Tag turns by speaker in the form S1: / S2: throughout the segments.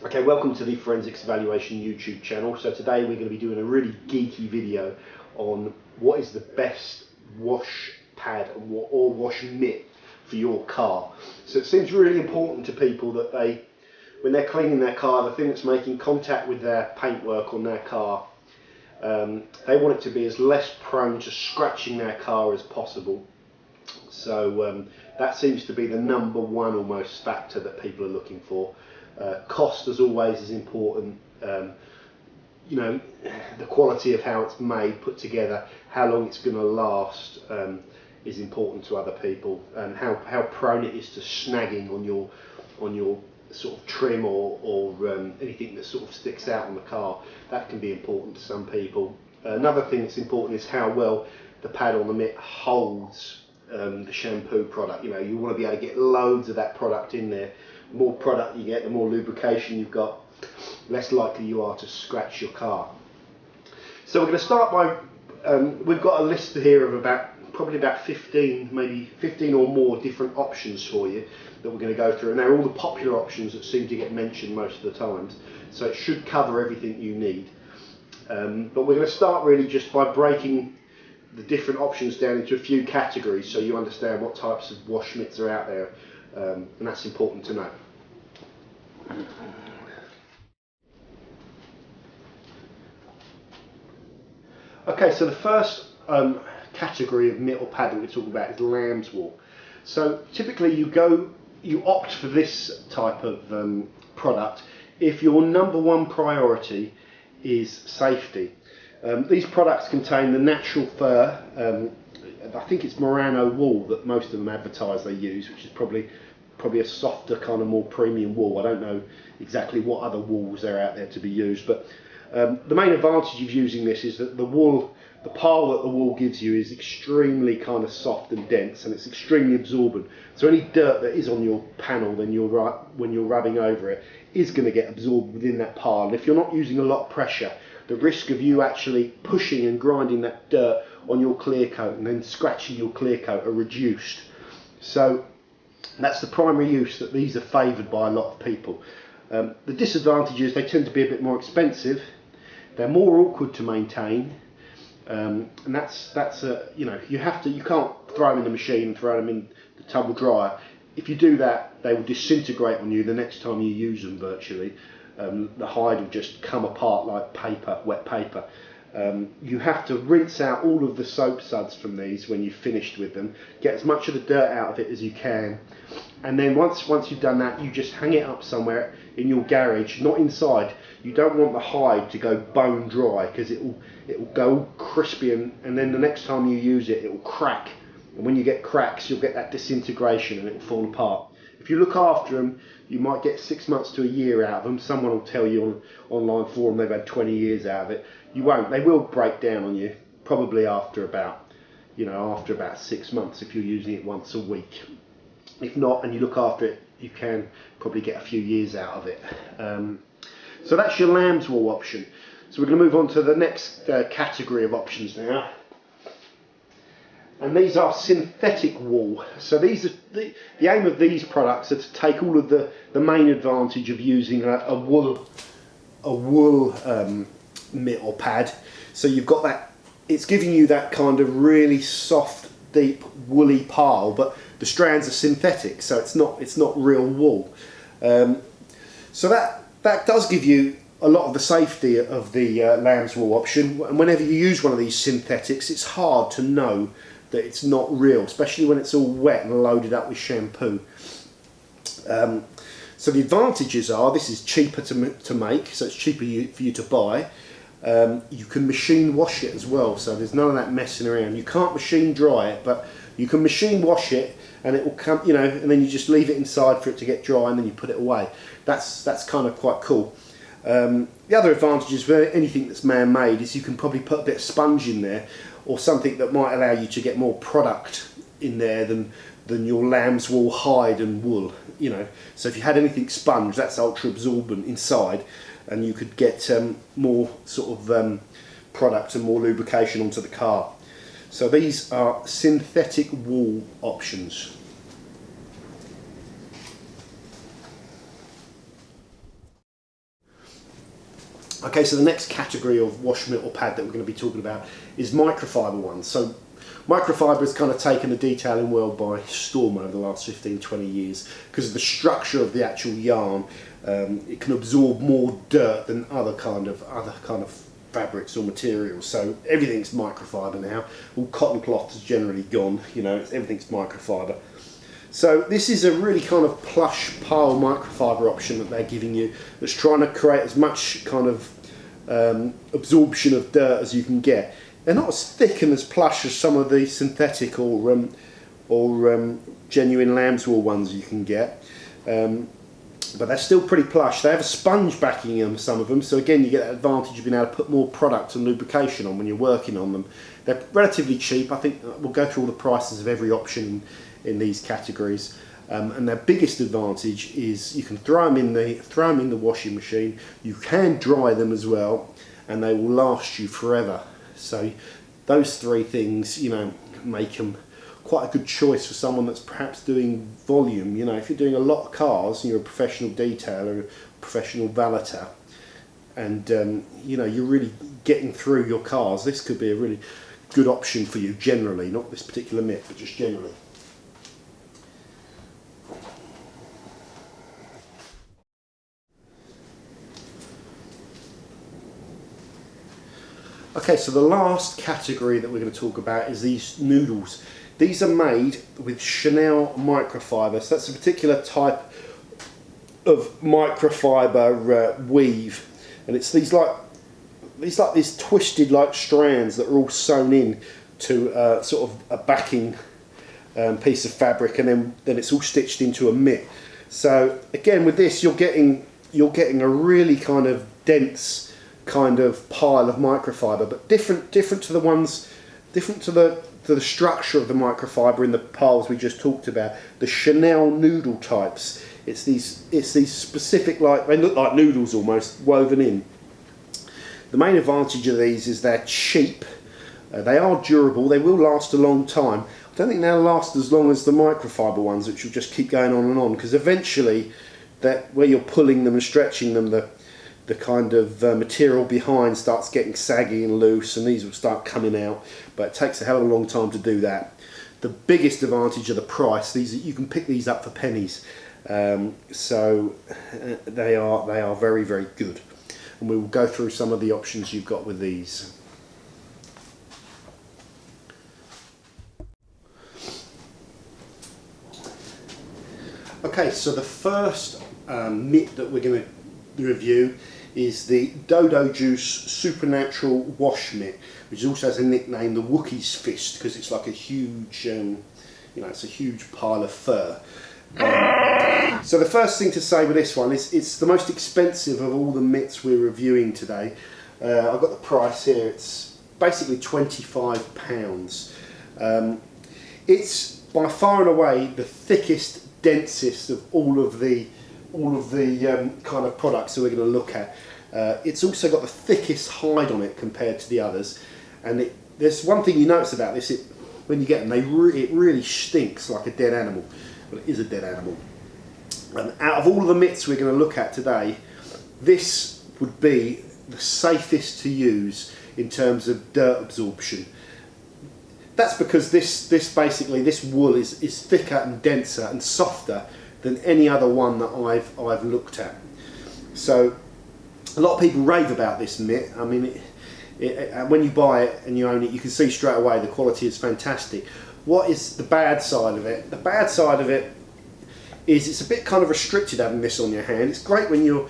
S1: Okay, welcome to the Forensics Evaluation YouTube channel. So today we're going to be doing a really geeky video on what is the best wash pad or wash mitt for your car. So it seems really important to people that when they're cleaning their car, the thing that's making contact with their paintwork on their car, they want it to be as less prone to scratching their car as possible. So that seems to be the number one almost factor that people are looking for. Cost, as always, is important. You know, the quality of how it's made, put together, how long it's going to last is important to other people, and how prone it is to snagging on your sort of trim or anything that sort of sticks out on the car. That can be important to some people. Another thing that's important is how well the pad on the mitt holds the shampoo product. You know, you want to be able to get loads of that product in there. The more product you get, the more lubrication you've got, less likely you are to scratch your car. So we're going to start by, we've got a list here of probably about 15, maybe 15 or more different options for you that we're going to go through, and they're all the popular options that seem to get mentioned most of the times, so it should cover everything you need. But we're going to start really just by breaking the different options down into a few categories so you understand what types of wash mitts are out there, and that's important to know. Okay, so the first category of mitt or pad that we're talking about is lamb's wool. So typically you opt for this type of product if your number one priority is safety. These products contain the natural fur. I think it's merino wool that most of them advertise they use, which is probably a softer kind of more premium wool. I don't know exactly what other wools are out there to be used, but the main advantage of using this is that the pile that the wool gives you is extremely kind of soft and dense, and it's extremely absorbent. So any dirt that is on your panel when you're rubbing over it is going to get absorbed within that pile. And if you're not using a lot of pressure, the risk of you actually pushing and grinding that dirt on your clear coat and then scratching your clear coat are reduced. So that's the primary use that these are favoured by a lot of people. The disadvantage is they tend to be a bit more expensive. They're more awkward to maintain, and that's you know, you can't throw them in the machine and throw them in the tumble dryer. If you do that, they will disintegrate on you the next time you use them virtually. The hide will just come apart like paper, wet paper. You have to rinse out all of the soap suds from these when you've finished with them. Get as much of the dirt out of it as you can, and then once you've done that, you just hang it up somewhere in your garage, not inside. You don't want the hide to go bone dry, because it will go crispy, and then the next time you use it, it will crack. And when you get cracks, you'll get that disintegration and it will fall apart. If you look after them, you might get 6 months to a year out of them. Someone will tell you on online forum they've had 20 years out of it. You won't. They will break down on you, probably after about 6 months if you're using it once a week. If not, and you look after it, you can probably get a few years out of it. So that's your lamb's wool option. So we're going to move on to the next category of options now. And these are synthetic wool. So these are the aim of these products are to take all of the main advantage of using a wool mitt or pad. So you've got that, it's giving you that kind of really soft, deep, woolly pile, but the strands are synthetic, so it's not real wool. So that does give you a lot of the safety of the lamb's wool option. And whenever you use one of these synthetics, it's hard to know that it's not real, especially when it's all wet and loaded up with shampoo. So the advantages are, this is cheaper to make, so it's cheaper for you to buy. You can machine wash it as well, so there's none of that messing around. You can't machine dry it, but you can machine wash it, and it will come, you know, and then you just leave it inside for it to get dry, and then you put it away. That's kind of quite cool. The other advantages for anything that's man-made is you can probably put a bit of sponge in there, or something that might allow you to get more product in there than your lamb's wool hide and wool, you know. So if you had anything sponge, that's ultra absorbent inside, and you could get more sort of product and more lubrication onto the car. So these are synthetic wool options. Okay, so the next category of wash mitt or pad that we're going to be talking about is microfiber ones. So microfiber has kind of taken the detailing world by storm over the last 15-20 years because of the structure of the actual yarn. It can absorb more dirt than other kind of fabrics or materials. So everything's microfiber now. All cotton cloth is generally gone. You know, everything's microfiber. So this is a really kind of plush pile microfiber option that they're giving you, that's trying to create as much kind of absorption of dirt as you can get. They're not as thick and as plush as some of the synthetic or genuine lamb's wool ones you can get, but they're still pretty plush. They have a sponge backing in them, some of them, so again you get that advantage of being able to put more product and lubrication on when you're working on them. They're relatively cheap. I think we'll go through all the prices of every option in these categories, and their biggest advantage is you can throw them in the washing machine. You can dry them as well, and they will last you forever. So those three things, you know, make them quite a good choice for someone that's perhaps doing volume. You know, if you're doing a lot of cars and you're a professional detailer, a professional valeter, and you know, you're really getting through your cars, this could be a really good option for you generally, not this particular mitt, but just generally. Okay, so the last category that we're going to talk about is these noodles. These are made with Chanel microfiber, so that's a particular type of microfiber weave, and it's these twisted like strands that are all sewn in to sort of a backing piece of fabric, and then it's all stitched into a mitt. So again, with this, you're getting a really kind of dense kind of pile of microfiber, but different to the ones, different to the structure of the microfiber in the piles we just talked about. The Chanel noodle types, it's these specific, like, they look like noodles almost woven in. The main advantage of these is they're cheap, they are durable, they will last a long time. I don't think they'll last as long as the microfiber ones, which will just keep going on and on, because eventually that where you're pulling them and stretching them, the kind of material behind starts getting saggy and loose, and these will start coming out, but it takes a hell of a long time to do that. The biggest advantage of the price, you can pick these up for pennies, so they are very, very good, and we will go through some of the options you've got with these. Okay, so the first mitt that we're going to review is the Dodo Juice Supernatural Wash Mitt, which also has a nickname, the Wookiee's Fist, because it's like a huge, you know, it's a huge pile of fur. So the first thing to say with this one is it's the most expensive of all the mitts we're reviewing today. I've got the price here. It's basically £25. It's by far and away the thickest, densest of all of the kind of products that we're going to look at. It's also got the thickest hide on it compared to the others, and there's one thing you notice about this: when you get them, it really stinks like a dead animal. Well, it is a dead animal. And out of all of the mitts we're going to look at today, this would be the safest to use in terms of dirt absorption. That's because this wool is thicker and denser and softer than any other one that I've looked at. So a lot of people rave about this mitt. I mean, when you buy it and you own it, you can see straight away the quality is fantastic. What is the bad side of it? The bad side of it is it's a bit kind of restricted having this on your hand. It's great when you're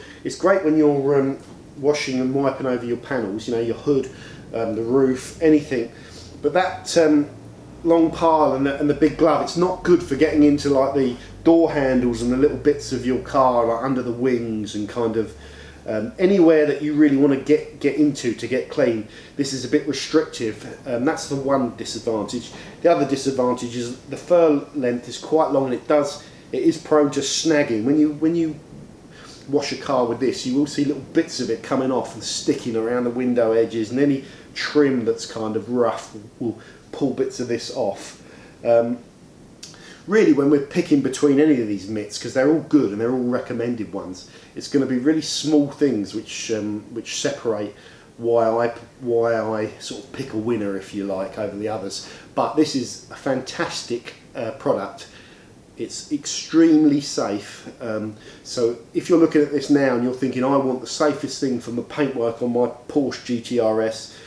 S1: washing and wiping over your panels, you know, your hood, the roof, anything. But that long pile and the big glove, it's not good for getting into like the door handles and the little bits of your car, like under the wings and kind of anywhere that you really want to get into to get clean. This is a bit restrictive, and that's the one disadvantage. The other disadvantage is the fur length is quite long, and it is prone to snagging. When you wash a car with this, you will see little bits of it coming off and sticking around the window edges, and any trim that's kind of rough will pull bits of this off. really when we're picking between any of these mitts, because they're all good and they're all recommended ones, it's going to be really small things which separate why I sort of pick a winner, if you like, over the others. But this is a fantastic product. It's extremely safe. So if you're looking at this now and you're thinking, I want the safest thing for my paintwork on my Porsche GTRS,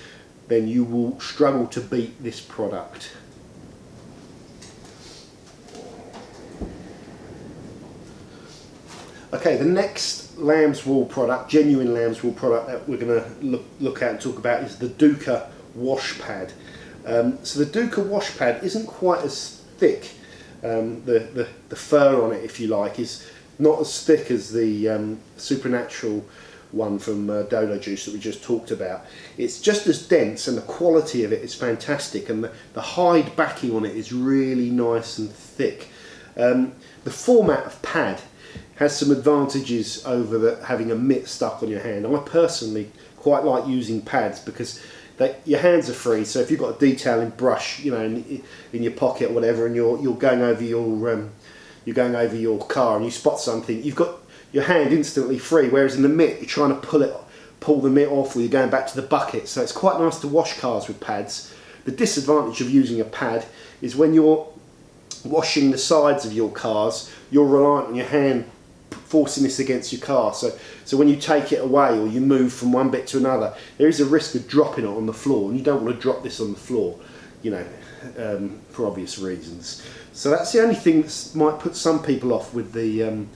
S1: then you will struggle to beat this product. Okay, the next lamb's wool product, genuine lamb's wool product that we're going to look at and talk about is the Duca wash pad. So the Duca wash pad isn't quite as thick. The fur on it, if you like, is not as thick as the Supernatural one from Dodo Juice that we just talked about. It's just as dense, and the quality of it is fantastic, and the hide backing on it is really nice and thick. The format of pad has some advantages over having a mitt stuck on your hand. I personally quite like using pads because your hands are free. So if you've got a detailing brush, you know, in your pocket or whatever, and you're going over your car and you spot something, you've got your hand instantly free. Whereas in the mitt, you're trying to pull the mitt off, or you're going back to the bucket. So it's quite nice to wash cars with pads. The disadvantage of using a pad is when you're washing the sides of your cars, you're reliant on your hand forcing this against your car. So when you take it away or you move from one bit to another, there is a risk of dropping it on the floor, and you don't want to drop this on the floor, you know, for obvious reasons. So that's the only thing that might put some people off with the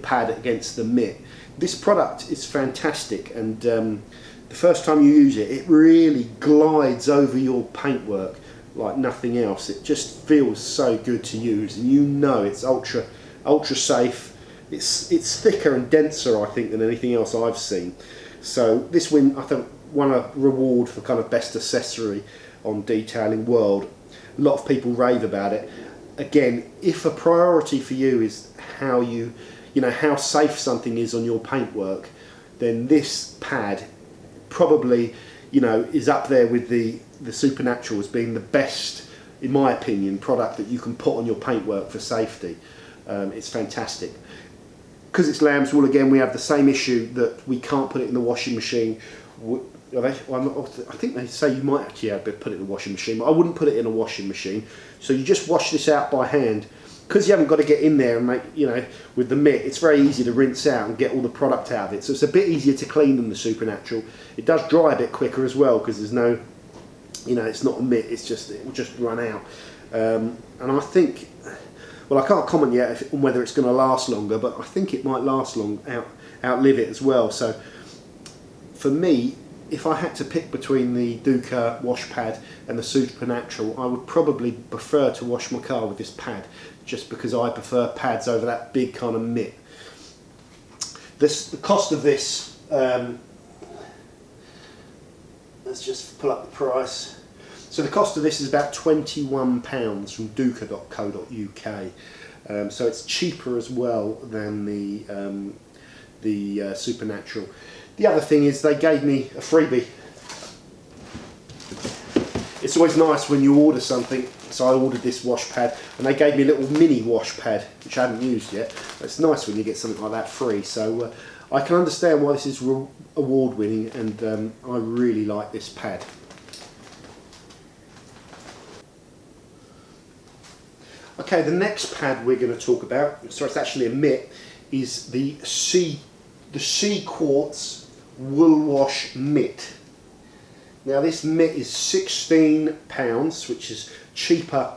S1: pad against the mitt. This product is fantastic, and the first time you use it, it really glides over your paintwork like nothing else. It just feels so good to use, and you know it's ultra safe. It's thicker and denser, I think, than anything else I've seen. So this I think won a reward for kind of best accessory on Detailing World. A lot of people rave about it. Again, if a priority for you is how how safe something is on your paintwork, then this pad probably, you know, is up there with the Supernatural as being the best, in my opinion, product that you can put on your paintwork for safety. It's fantastic. Because it's lamb's wool, again, we have the same issue that we can't put it in the washing machine. I think they say you might actually have to put it in the washing machine, but I wouldn't put it in a washing machine. So you just wash this out by hand. Because you haven't got to get in there and make, you know, with the mitt, it's very easy to rinse out and get all the product out of it. So it's a bit easier to clean than the Supernatural. It does dry a bit quicker as well, because there's no, you know, it's not a mitt, it will just run out. And I think, well, I can't comment yet on whether it's going to last longer, but I think it might last outlive it as well. So for me, if I had to pick between the Duca wash pad and the Supernatural, I would probably prefer to wash my car with this pad, just because I prefer pads over that big kind of mitt. The cost of this, let's just pull up the price. So the cost of this is about £21 from duca.co.uk. So it's cheaper as well than the Supernatural. The other thing is they gave me a freebie. It's always nice when you order something. So I ordered this wash pad, and they gave me a little mini wash pad, which I haven't used yet. It's nice when you get something like that free. So I can understand why this is award winning, and I really like this pad. Okay, the next pad we're going to talk about, so it's actually a mitt, is the Sea Quartz Wool Wash Mitt. Now this mitt is £16, which is cheaper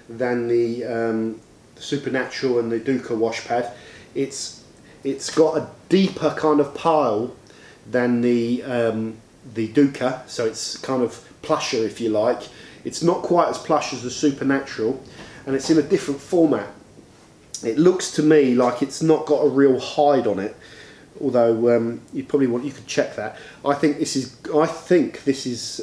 S1: than the Supernatural and the Duca wash pad. It's got a deeper kind of pile than the Duca, so it's kind of plusher, if you like. It's not quite as plush as the Supernatural, and it's in a different format. It looks to me like it's not got a real hide on it, although you could check that. I think this is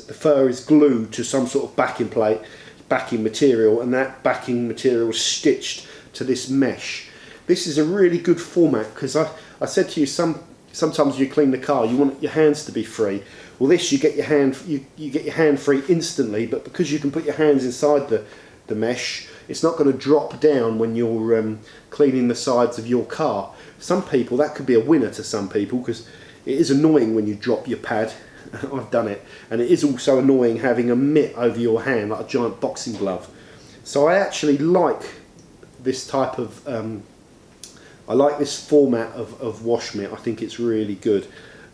S1: the fur is glued to some sort of backing material, and that backing material is stitched to this mesh. This is a really good format, because I said to you, sometimes you clean the car, you want your hands to be free. Well, this you get your hand free instantly, but because you can put your hands inside the mesh, it's not going to drop down when you're cleaning the sides of your car. Some people, that could be a winner to some people, because it is annoying when you drop your pad. I've done it, and it is also annoying having a mitt over your hand, like a giant boxing glove. So I actually like this type of I like this format of wash mitt. I think it's really good.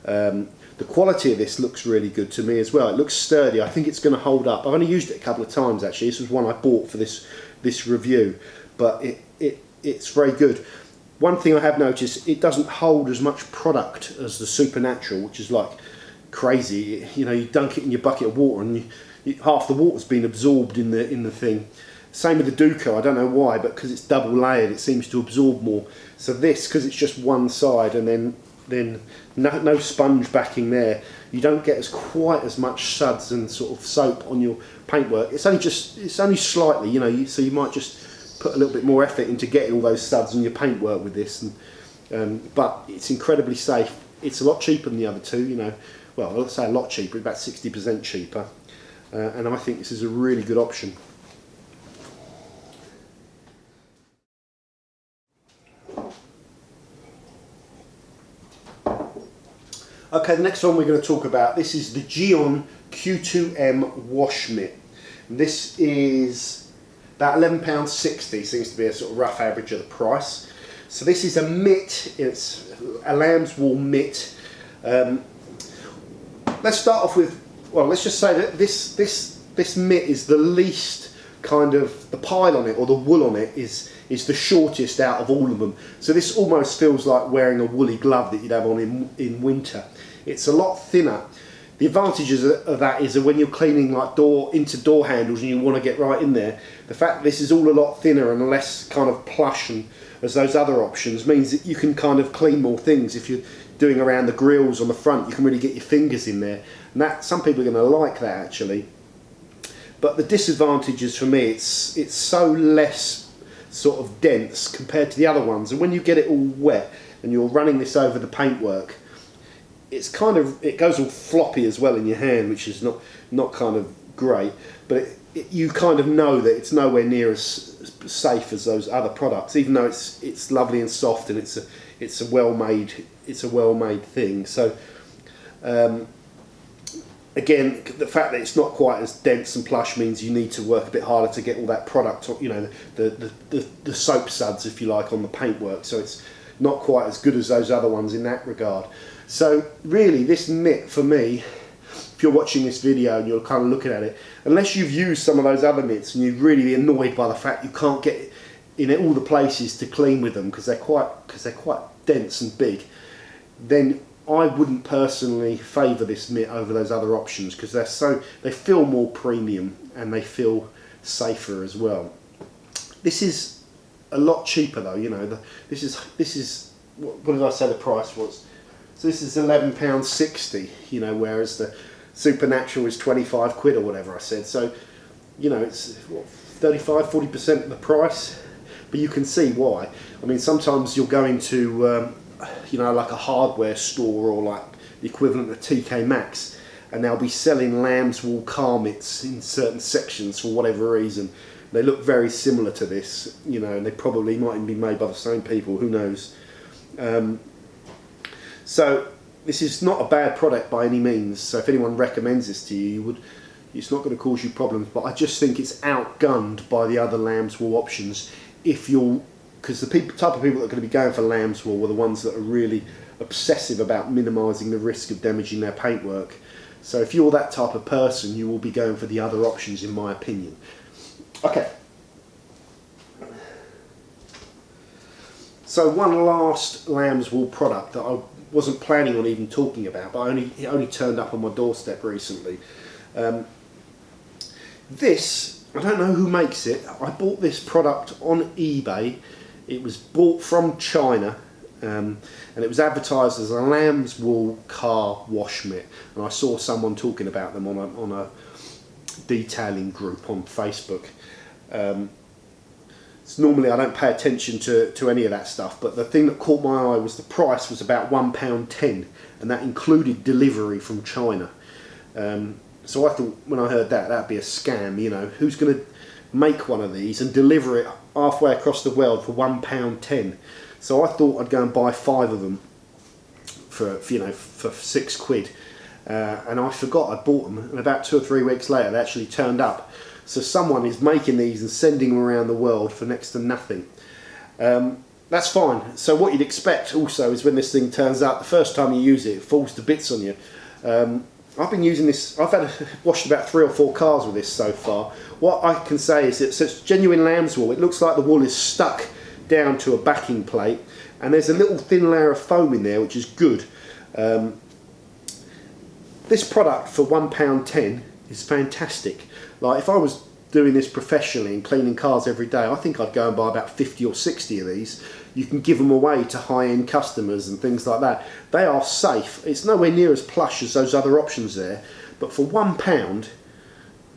S1: The quality of this looks really good to me as well. It looks sturdy. I think it's going to hold up. I've only used it a couple of times actually. This was one I bought for this review, but it's very good. One thing I have noticed, it doesn't hold as much product as the Supernatural, which is like crazy. You know, you dunk it in your bucket of water and half the water's been absorbed in the thing. Same with the Duco. I don't know why, but because it's double layered, it seems to absorb more. So this, because it's just one side and then no sponge backing there, you don't get quite as much suds and sort of soap on your paintwork. It's only slightly, you know, so you might just put a little bit more effort into getting all those suds on your paintwork with this. And but it's incredibly safe. It's a lot cheaper than the other two, you know. Well, I'll say a lot cheaper, about 60% cheaper. And I think this is a really good option. Okay, the next one we're going to talk about, this is the Geon Q2M Wash Mitt. This is about £11.60, seems to be a sort of rough average of the price. So this is a mitt, it's a lamb's wool mitt. Let's start off with, well, let's just say that this mitt is the least kind of, the pile on it or the wool on it is the shortest out of all of them. So this almost feels like wearing a woolly glove that you'd have on in winter. It's a lot thinner. The advantages of that is that when you're cleaning like door handles and you want to get right in there, the fact that this is all a lot thinner and less kind of plush and as those other options means that you can kind of clean more things. If you're doing around the grills on the front, you can really get your fingers in there, and that some people are going to like that actually. But the disadvantages for me, it's so less sort of dense compared to the other ones, and when you get it all wet and you're running this over the paintwork, it's kind of, it goes all floppy as well in your hand, which is not kind of great, but you kind of know that it's nowhere near as safe as those other products, even though it's lovely and soft and it's a well-made thing. So again, the fact that it's not quite as dense and plush means you need to work a bit harder to get all that product, you know, the soap suds, if you like, on the paintwork. So it's not quite as good as those other ones in that regard. So really, this mitt for me, if you're watching this video and you're kind of looking at it, unless you've used some of those other mitts and you're really annoyed by the fact you can't get in all the places to clean with them because they're quite dense and big, then I wouldn't personally favour this mitt over those other options because they feel more premium and they feel safer as well. This is a lot cheaper though, you know. This is what did I say the price was? So this is £11.60, you know, whereas the Supernatural is 25 quid or whatever I said. So, you know, it's what, 35–40% of the price. But you can see why. I mean, sometimes you'll go into you know, like a hardware store or like the equivalent of TK Maxx, and they'll be selling lamb's wool car mitts in certain sections for whatever reason. They look very similar to this, you know, and they probably might even be made by the same people, who knows. So this is not a bad product by any means, so if anyone recommends this to you, it's not going to cause you problems, but I just think it's outgunned by the other lamb's wool options, because the type of people that are going to be going for lamb's wool are the ones that are really obsessive about minimising the risk of damaging their paintwork. So if you're that type of person, you will be going for the other options, in my opinion. Okay. So one last lamb's wool product that I wasn't planning on even talking about, but it only turned up on my doorstep recently. This, I don't know who makes it. I bought this product on eBay. It was bought from China, and it was advertised as a lamb's wool car wash mitt. And I saw someone talking about them on a detailing group on Facebook. So normally I don't pay attention to any of that stuff, but the thing that caught my eye was the price was about £1.10, and that included delivery from China. So I thought, when I heard that, that'd be a scam, you know. Who's going to make one of these and deliver it halfway across the world for £1.10. So I thought I'd go and buy 5 of them for £6, and I forgot I bought them, and about 2 or 3 weeks later they actually turned up. So someone is making these and sending them around the world for next to nothing. That's fine. So what you'd expect also is when this thing turns out, the first time you use it, it falls to bits on you. I've been using this, I've washed about 3 or 4 cars with this so far. What I can say is it's genuine lamb's wool. It looks like the wool is stuck down to a backing plate, and there's a little thin layer of foam in there, which is good. This product for £1.10 is fantastic. Like, if I was doing this professionally and cleaning cars every day, I think I'd go and buy about 50 or 60 of these. You can give them away to high-end customers and things like that. They are safe. It's nowhere near as plush as those other options there, but for £1,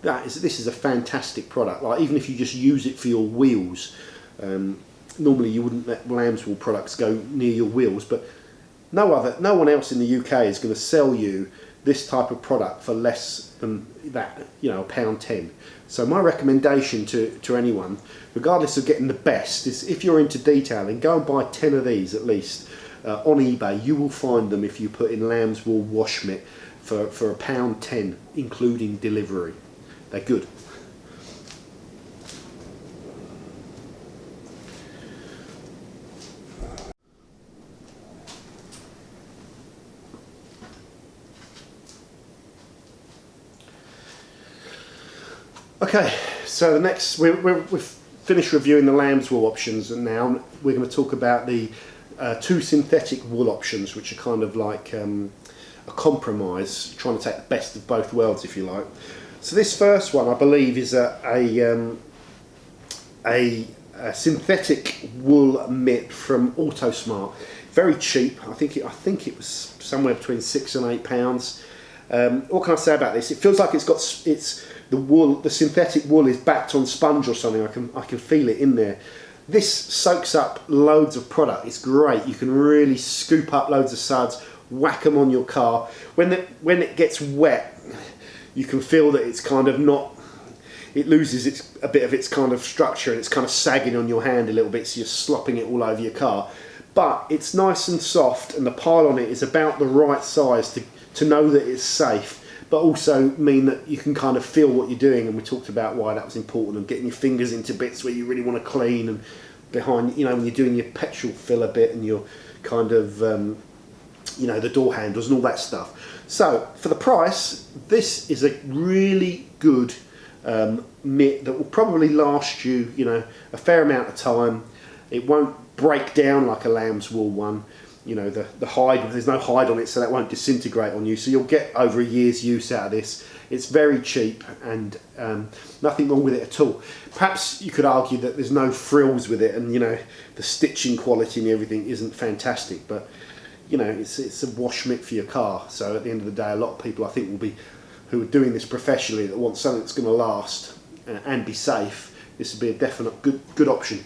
S1: this is a fantastic product. Like, even if you just use it for your wheels, normally you wouldn't let lamb's wool products go near your wheels, but no one else in the UK is going to sell you this type of product for less than that, £1.10. So my recommendation to anyone, regardless of getting the best, is if you're into detailing, go and buy 10 of these at least. On eBay you will find them if you put in lamb's wool wash mitt for £1.10, including delivery. They're good. Okay, so the next, we've finished reviewing the lamb's wool options, and now we're going to talk about the 2 synthetic wool options, which are kind of like a compromise, trying to take the best of both worlds, if you like. So this first one, I believe, is a synthetic wool mitt from Autosmart. Very cheap. I think it was somewhere between £6 and £8. What can I say about this? It feels like the synthetic wool is backed on sponge or something. I can feel it in there. This soaks up loads of product. It's great. You can really scoop up loads of suds, whack them on your car. When it gets wet, you can feel that it's kind of not. It loses a bit of its kind of structure, and it's kind of sagging on your hand a little bit, so you're slopping it all over your car. But it's nice and soft, and the pile on it is about the right size to know that it's safe, but also mean that you can kind of feel what you're doing. And we talked about why that was important, and getting your fingers into bits where you really want to clean, and behind, when you're doing your petrol filler bit and your kind of the door handles and all that stuff. So for the price, this is a really good mitt that will probably last you a fair amount of time. It won't break down like a lamb's wool one. The hide, there's no hide on it, so that won't disintegrate on you, so you'll get over a year's use out of this. It's very cheap, and nothing wrong with it at all. Perhaps you could argue that there's no frills with it, and the stitching quality and everything isn't fantastic, but it's a wash mitt for your car. So at the end of the day, a lot of people, I think, who are doing this professionally, that want something that's going to last and be safe, this would be a definite good option.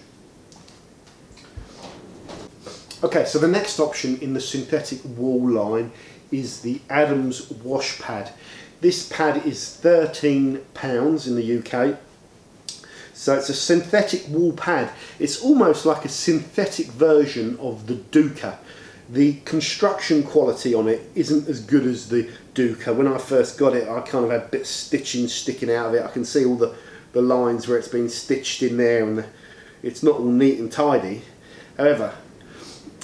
S1: Okay, so the next option in the synthetic wool line is the Adams wash pad. This pad is £13 in the UK. So it's a synthetic wool pad. It's almost like a synthetic version of the Duca. The construction quality on it isn't as good as the Duca. When I first got it, I kind of had a bit of stitching sticking out of it. I can see all the lines where it's been stitched in there, and it's not all neat and tidy. However,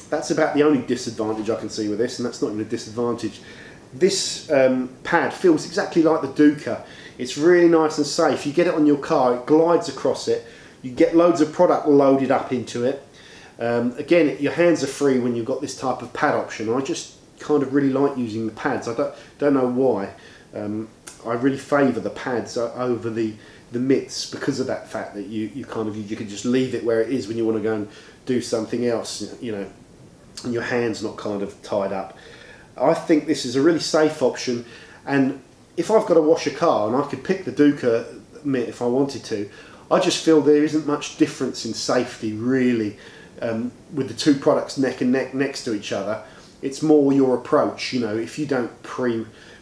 S1: that's about the only disadvantage I can see with this, and that's not even a disadvantage. This pad feels exactly like the Duca. It's really nice and safe. You get it on your car, it glides across it, you get loads of product loaded up into it. Again, your hands are free when you've got this type of pad option. I just kind of really like using the pads. I don't know why. I really favour the pads over the mitts because of that fact that you can just leave it where it is when you want to go and do something else, and your hand's not kind of tied up. I think this is a really safe option, and if I've got to wash a car and I could pick the Duca mitt if I wanted to, I just feel there isn't much difference in safety really with the two products neck and neck next to each other. It's more your approach. If you don't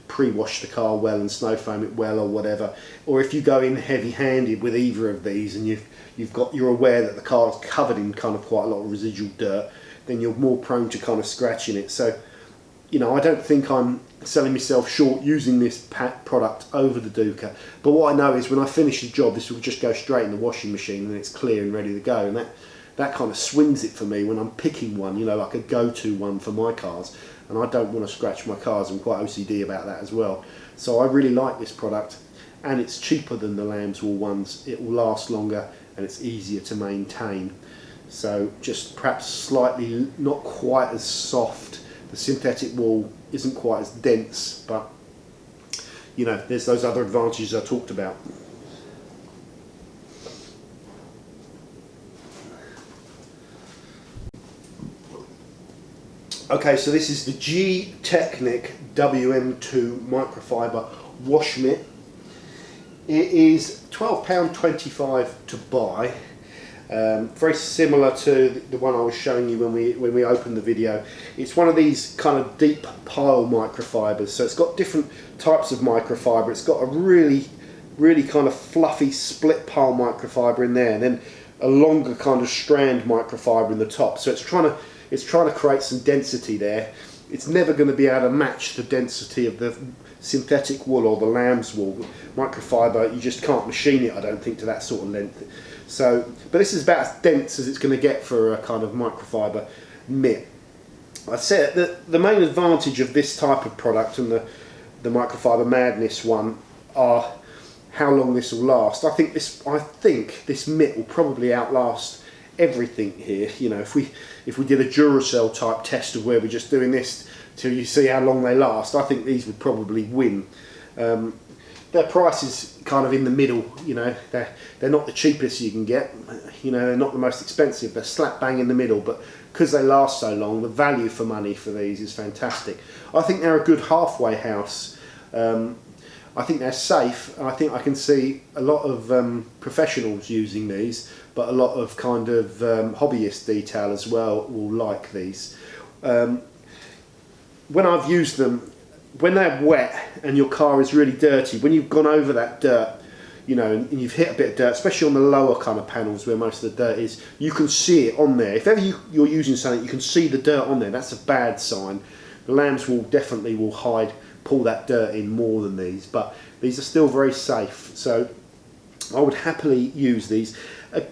S1: pre-wash the car well and snow foam it well or whatever, or if you go in heavy-handed with either of these and you're aware that the car is covered in kind of quite a lot of residual dirt, then you're more prone to kind of scratching it. So, you know, I don't think I'm selling myself short using this product over the Duca, but what I know is when I finish the job, this will just go straight in the washing machine and it's clear and ready to go, and that kind of swings it for me when I'm picking one, you know, like a go-to one for my cars, and I don't want to scratch my cars. I'm quite OCD about that as well. So I really like this product, and it's cheaper than the lamb's wool ones. It will last longer and it's easier to maintain. So just perhaps slightly not quite as soft. The synthetic wool isn't quite as dense, but you know, there's those other advantages I talked about. Okay, so this is the G-Technic WM2 microfiber wash mitt. It is £12.25 to buy. Very similar to the one I was showing you when we opened the video. It's one of these kind of deep pile microfibers. So it's got different types of microfiber. It's got a really kind of fluffy split pile microfiber in there, and then a longer kind of strand microfiber in the top. So it's trying to create some density there. It's never going to be able to match the density of the synthetic wool or the lamb's wool. Microfiber, you just can't machine it, I don't think, to that sort of length. So, but this is about as dense as it's going to get for a kind of microfiber mitt. I said that the main advantage of this type of product and the Microfiber Madness one are how long this will last. I think this mitt will probably outlast everything here. You know, if we did a Duracell type test of where we're just doing this till you see how long they last, I think these would probably win. Their price is kind of in the middle. You know, they're not the cheapest you can get. You know, they're not the most expensive. They're slap bang in the middle, but because they last so long, the value for money for these is fantastic. I think they're a good halfway house. I think they're safe, and I think I can see a lot of professionals using these, but a lot of kind of hobbyist detail as well will like these. When I've used them, when they're wet and your car is really dirty, when you've gone over that dirt, you know, and you've hit a bit of dirt, especially on the lower kind of panels where most of the dirt is, you can see it on there. If ever you're using something, you can see the dirt on there, that's a bad sign. The lambs will definitely pull that dirt in more than these, but these are still very safe, so I would happily use these.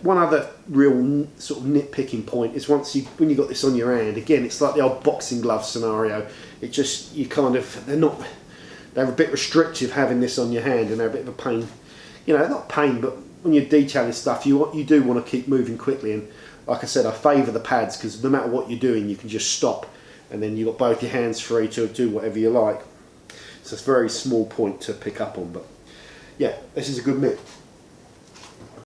S1: One other real sort of nitpicking point is when you've got this on your hand, again, it's like the old boxing glove scenario. It just, they're a bit restrictive having this on your hand, and they're a bit of a pain. You know, not pain, but when you're detailing stuff, you do want to keep moving quickly, and like I said, I favour the pads because no matter what you're doing, you can just stop, and then you've got both your hands free to do whatever you like. So it's a very small point to pick up on, but yeah, this is a good mitt.